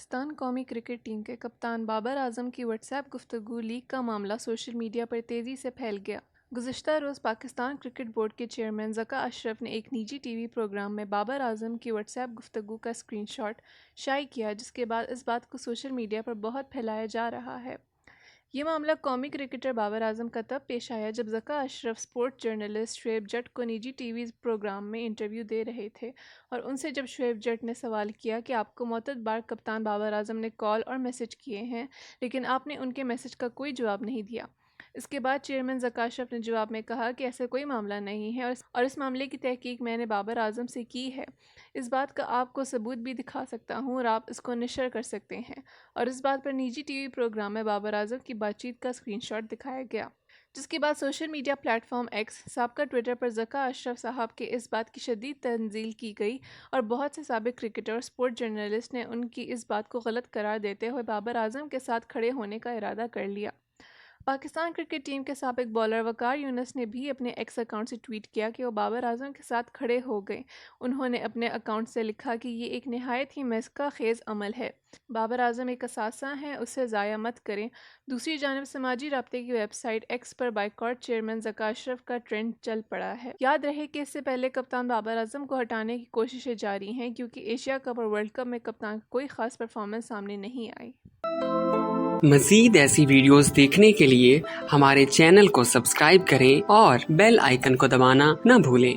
پاکستان قومی cricket team کے کپتان بابر اعظم کی واٹس ایپ گفتگو لیک کا معاملہ سوشل میڈیا پر تیزی سے پھیل گیا۔ گزشتہ روز پاکستان کرکٹ بورڈ کے چیئرمین ذکا اشرف نے ایک نجی ٹی وی پروگرام میں بابر اعظم کی واٹس ایپ گفتگو کا اسکرین شاٹ شائع کیا، جس کے بعد اس بات کو سوشل میڈیا پر بہت پھیلایا جا رہا ہے۔ یہ معاملہ قومی کرکٹر بابر اعظم کا تب پیش آیا جب ذکا اشرف اسپورٹ جرنلسٹ شعیب جٹ کو نجی ٹی وی پروگرام میں انٹرویو دے رہے تھے، اور ان سے جب شعیب جٹ نے سوال کیا کہ آپ کو متعدد بار کپتان بابر اعظم نے کال اور میسج کیے ہیں لیکن آپ نے ان کے میسج کا کوئی جواب نہیں دیا۔ اس کے بعد چیئرمین ذکا اشرف نے جواب میں کہا کہ ایسا کوئی معاملہ نہیں ہے اور اس معاملے کی تحقیق میں نے بابر اعظم سے کی ہے۔ اس بات کا آپ کو ثبوت بھی دکھا سکتا ہوں اور آپ اس کو نشر کر سکتے ہیں، اور اس بات پر نجی ٹی وی پروگرام میں بابر اعظم کی بات چیت کا اسکرین شاٹ دکھایا گیا، جس کے بعد social media plate form x سابقہ ٹویٹر پر ذکا اشرف صاحب کے اس بات کی شدید تنزیل کی گئی، اور بہت سے سابق کرکٹر اور اسپورٹ جرنلسٹ نے ان کی اس بات کو غلط قرار دیتے ہوئے بابر اعظم کے ساتھ کھڑے ہونے کا ارادہ کر لیا۔ پاکستان کرکٹ ٹیم کے سابق بالر وقار یونس نے بھی اپنے ایکس اکاؤنٹ سے ٹویٹ کیا کہ وہ بابر اعظم کے ساتھ کھڑے ہو گئے۔ انہوں نے اپنے اکاؤنٹ سے لکھا کہ یہ ایک نہایت ہی مسخرہ خیز عمل ہے۔ بابر اعظم ایک اثاثہ ہیں، اسے ضائع مت کریں۔ دوسری جانب سماجی رابطے کی ویب سائٹ ایکس پر بائیکاٹ چیئرمین ذکا اشرف کا ٹرینڈ چل پڑا ہے۔ یاد رہے کہ اس سے پہلے کپتان بابر اعظم کو ہٹانے کی کوششیں جاری ہیں، کیونکہ ایشیا کپ اور ورلڈ کپ میں کپتان کی کوئی خاص پرفارمنس سامنے نہیں آئی۔ مزید ایسی ویڈیوز دیکھنے کے لیے ہمارے چینل کو سبسکرائب کریں اور بیل آئیکن کو دبانا نہ بھولیں۔